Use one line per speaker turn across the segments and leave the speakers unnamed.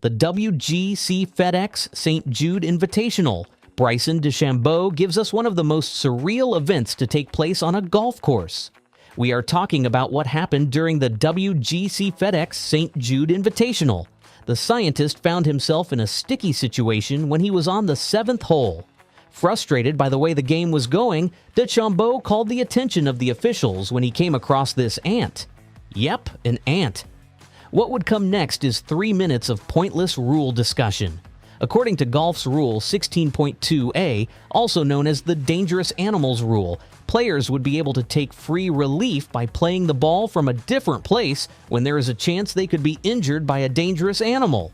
the WGC FedEx St. Jude Invitational. Bryson DeChambeau gives us one of the most surreal events to take place on a golf course. We are talking about what happened during the WGC FedEx St. Jude Invitational. The scientist found himself in a sticky situation when he was on the 7th hole. Frustrated by the way the game was going, DeChambeau called the attention of the officials when he came across this ant. Yep, an ant. What would come next is 3 minutes of pointless rule discussion. According to golf's Rule 16.2a, also known as the Dangerous Animals Rule, players would be able to take free relief by playing the ball from a different place when there is a chance they could be injured by a dangerous animal.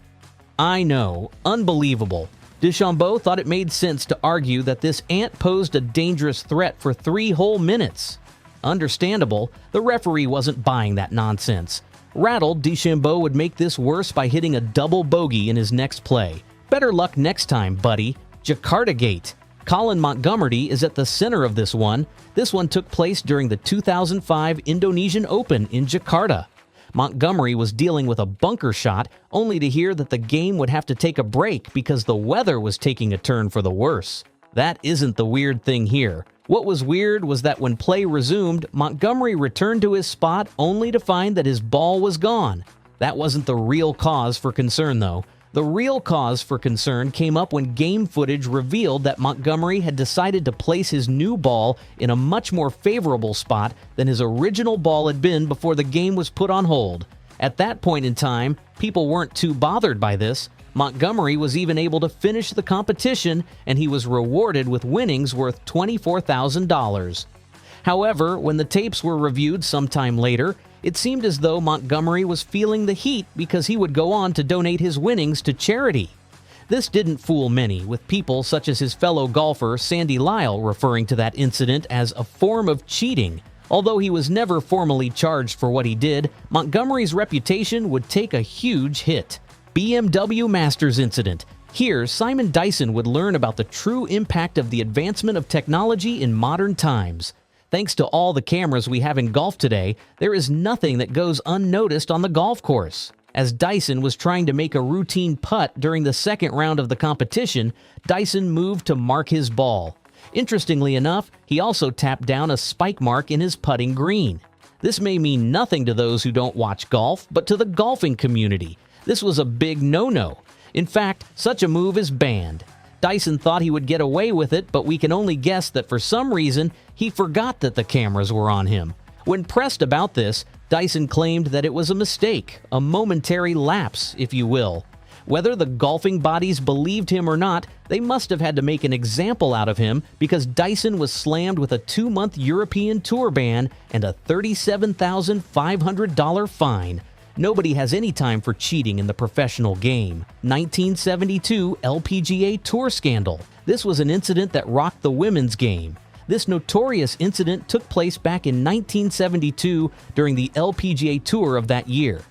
I know, unbelievable. DeChambeau thought it made sense to argue that this ant posed a dangerous threat for 3 whole minutes. Understandable, the referee wasn't buying that nonsense. Rattled, DeChambeau would make this worse by hitting a double bogey in his next play. Better luck next time, buddy. Jakarta Gate. Colin Montgomery is at the center of this one. This one took place during the 2005 Indonesian Open in Jakarta. Montgomery was dealing with a bunker shot, only to hear that the game would have to take a break because the weather was taking a turn for the worse. That isn't the weird thing here. What was weird was that when play resumed, Montgomery returned to his spot only to find that his ball was gone. That wasn't the real cause for concern, though. The real cause for concern came up when game footage revealed that Montgomery had decided to place his new ball in a much more favorable spot than his original ball had been before the game was put on hold. At that point in time, people weren't too bothered by this. Montgomery was even able to finish the competition, and he was rewarded with winnings worth $24,000. However, when the tapes were reviewed sometime later, it seemed as though Montgomery was feeling the heat because he would go on to donate his winnings to charity. This didn't fool many, with people such as his fellow golfer Sandy Lyle referring to that incident as a form of cheating. Although he was never formally charged for what he did, Montgomery's reputation would take a huge hit. BMW Masters incident. Here, Simon Dyson would learn about the true impact of the advancement of technology in modern times. Thanks to all the cameras we have in golf today, there is nothing that goes unnoticed on the golf course. As Dyson was trying to make a routine putt during the second round of the competition, Dyson moved to mark his ball. Interestingly enough, he also tapped down a spike mark in his putting green. This may mean nothing to those who don't watch golf, but to the golfing community, this was a big no-no. In fact, such a move is banned. Dyson thought he would get away with it, but we can only guess that for some reason, he forgot that the cameras were on him. When pressed about this, Dyson claimed that it was a mistake, a momentary lapse, if you will. Whether the golfing bodies believed him or not, they must have had to make an example out of him because Dyson was slammed with a 2-month European Tour ban and a $37,500 fine. Nobody has any time for cheating in the professional game. 1972 LPGA Tour scandal. This was an incident that rocked the women's game. This notorious incident took place back in 1972 during the LPGA Tour of that year.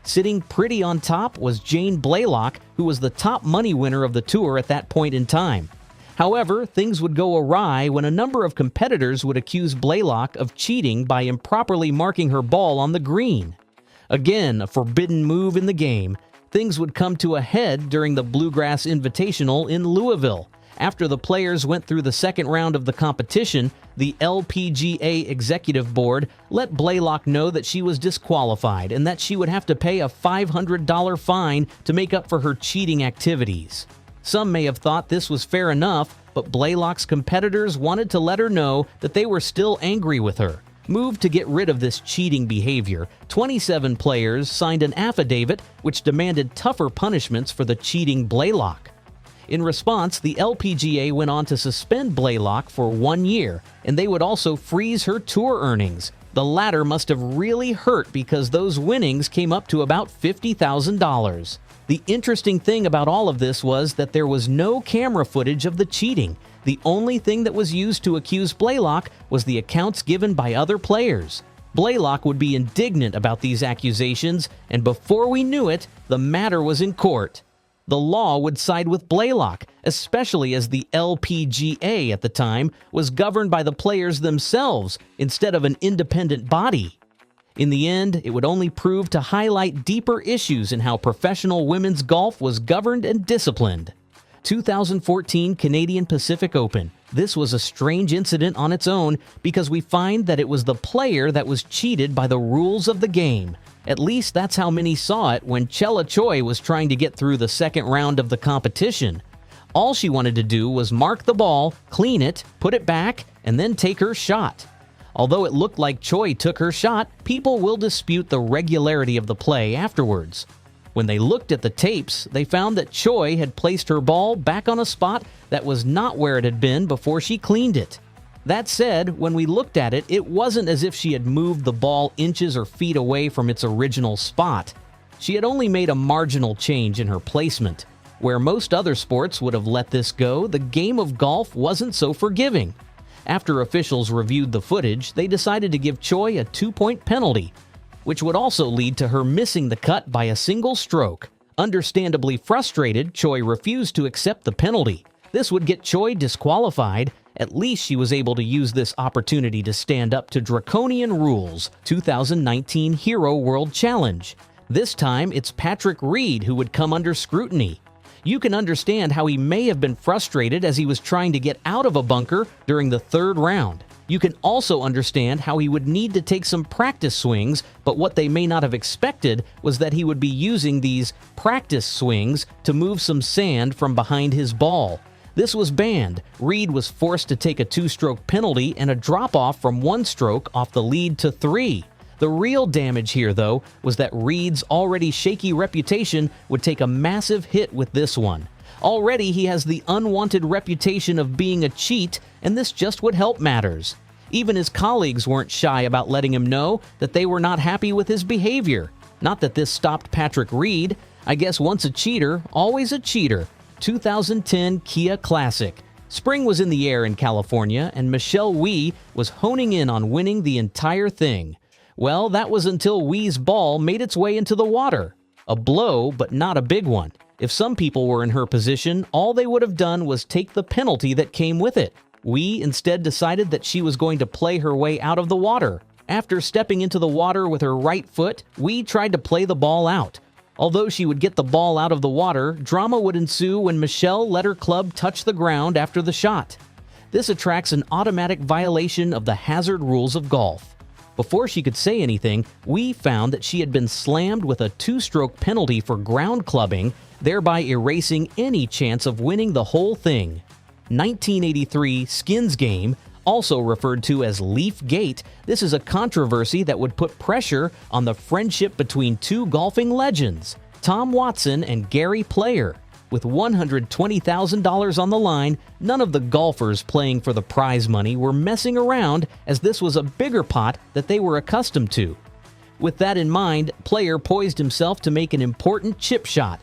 Sitting pretty on top was Jane Blalock, who was the top money winner of the tour at that point in time. However, things would go awry when a number of competitors would accuse Blalock of cheating by improperly marking her ball on the green. Again, a forbidden move in the game. Things would come to a head during the Bluegrass Invitational in Louisville. After the players went through the second round of the competition, the LPGA Executive Board let Blalock know that she was disqualified and that she would have to pay a $500 fine to make up for her cheating activities. Some may have thought this was fair enough, but Blalock's competitors wanted to let her know that they were still angry with her. Moved to get rid of this cheating behavior, 27 players signed an affidavit which demanded tougher punishments for the cheating Blalock. In response, the LPGA went on to suspend Blalock for 1 year, and they would also freeze her tour earnings. The latter must have really hurt because those winnings came up to about $50,000. The interesting thing about all of this was that there was no camera footage of the cheating. The only thing that was used to accuse Blalock was the accounts given by other players. Blalock would be indignant about these accusations, and before we knew it, the matter was in court. The law would side with Blalock, especially as the LPGA at the time was governed by the players themselves instead of an independent body. In the end, it would only prove to highlight deeper issues in how professional women's golf was governed and disciplined. 2014 Canadian Pacific Open. This was a strange incident on its own because we find that it was the player that was cheated by the rules of the game. At least that's how many saw it when Chella Choi was trying to get through the second round of the competition. All she wanted to do was mark the ball, clean it, put it back, and then take her shot. Although it looked like Choi took her shot, people will dispute the regularity of the play afterwards. When they looked at the tapes, they found that Choi had placed her ball back on a spot that was not where it had been before she cleaned it. That said, when we looked at it, it wasn't as if she had moved the ball inches or feet away from its original spot. She had only made a marginal change in her placement. Where most other sports would have let this go, the game of golf wasn't so forgiving. After officials reviewed the footage, they decided to give Choi a 2-point penalty, which would also lead to her missing the cut by a single stroke. Understandably frustrated, Choi refused to accept the penalty. This would get Choi disqualified. At least she was able to use this opportunity to stand up to draconian rules. 2019 Hero World Challenge. This time, it's Patrick Reed who would come under scrutiny. You can understand how he may have been frustrated as he was trying to get out of a bunker during the third round. You can also understand how he would need to take some practice swings, but what they may not have expected was that he would be using these practice swings to move some sand from behind his ball. This was banned. Reed was forced to take a 2-stroke penalty and a drop-off from 1 stroke off the lead to 3. The real damage here, though, was that Reed's already shaky reputation would take a massive hit with this one. Already, he has the unwanted reputation of being a cheat, and this just would help matters. Even his colleagues weren't shy about letting him know that they were not happy with his behavior. Not that this stopped Patrick Reed. I guess once a cheater, always a cheater. 2010 Kia Classic. Spring was in the air in California, and Michelle Wie was honing in on winning the entire thing. Well, that was until Wie's ball made its way into the water. A blow, but not a big one. If some people were in her position, all they would have done was take the penalty that came with it. Wie instead decided that she was going to play her way out of the water. After stepping into the water with her right foot, Wie tried to play the ball out. Although she would get the ball out of the water, drama would ensue when Michelle let her club touch the ground after the shot. This attracts an automatic violation of the hazard rules of golf. Before she could say anything, Wie found that she had been slammed with a 2-stroke penalty for ground clubbing, thereby erasing any chance of winning the whole thing. 1983 Skins Game, also referred to as Leaf Gate, this is a controversy that would put pressure on the friendship between 2 golfing legends, Tom Watson and Gary Player. With $120,000 on the line, none of the golfers playing for the prize money were messing around, as this was a bigger pot that they were accustomed to. With that in mind, Player poised himself to make an important chip shot.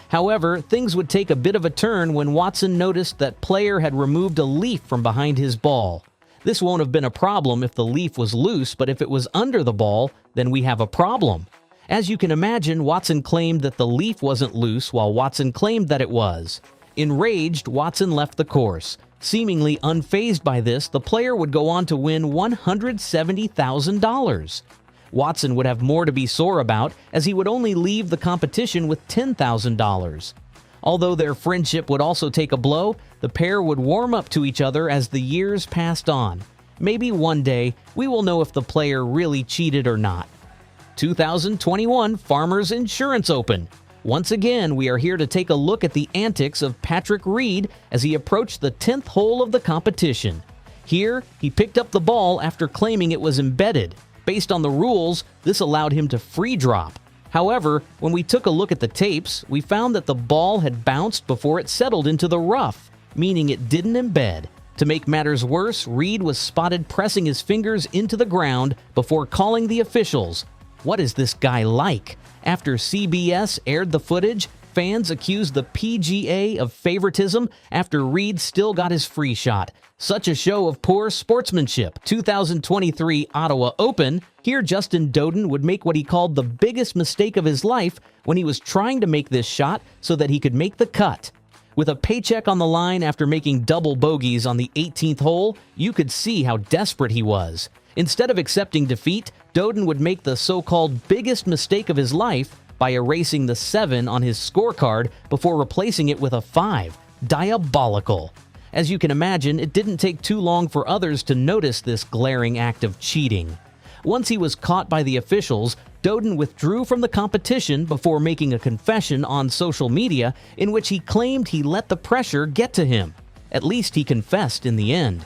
However, things would take a bit of a turn when Watson noticed that Player had removed a leaf from behind his ball. This won't have been a problem if the leaf was loose, but if it was under the ball, then we have a problem. As you can imagine, Watson claimed that the leaf wasn't loose while Watson claimed that it was. Enraged, Watson left the course. Seemingly unfazed by this, the player would go on to win $170,000. Watson would have more to be sore about, as he would only leave the competition with $10,000. Although their friendship would also take a blow, the pair would warm up to each other as the years passed on. Maybe one day, we will know if the player really cheated or not. 2021 Farmers Insurance Open. Once again, we are here to take a look at the antics of Patrick Reed as he approached the 10th hole of the competition. Here, he picked up the ball after claiming it was embedded. Based on the rules, this allowed him to free drop. However, when we took a look at the tapes, we found that the ball had bounced before it settled into the rough, meaning it didn't embed. To make matters worse, Reed was spotted pressing his fingers into the ground before calling the officials. What is this guy like? After CBS aired the footage, fans accused the PGA of favoritism after Reed still got his free shot. Such a show of poor sportsmanship. 2023 Ottawa Open. Here, Justin Doden would make what he called the biggest mistake of his life when he was trying to make this shot so that he could make the cut. With a paycheck on the line after making double bogeys on the 18th hole, you could see how desperate he was. Instead of accepting defeat, Doden would make the so-called biggest mistake of his life by erasing the 7 on his scorecard before replacing it with a 5. Diabolical. As you can imagine, it didn't take too long for others to notice this glaring act of cheating. Once he was caught by the officials, Doden withdrew from the competition before making a confession on social media in which he claimed he let the pressure get to him. At least he confessed in the end.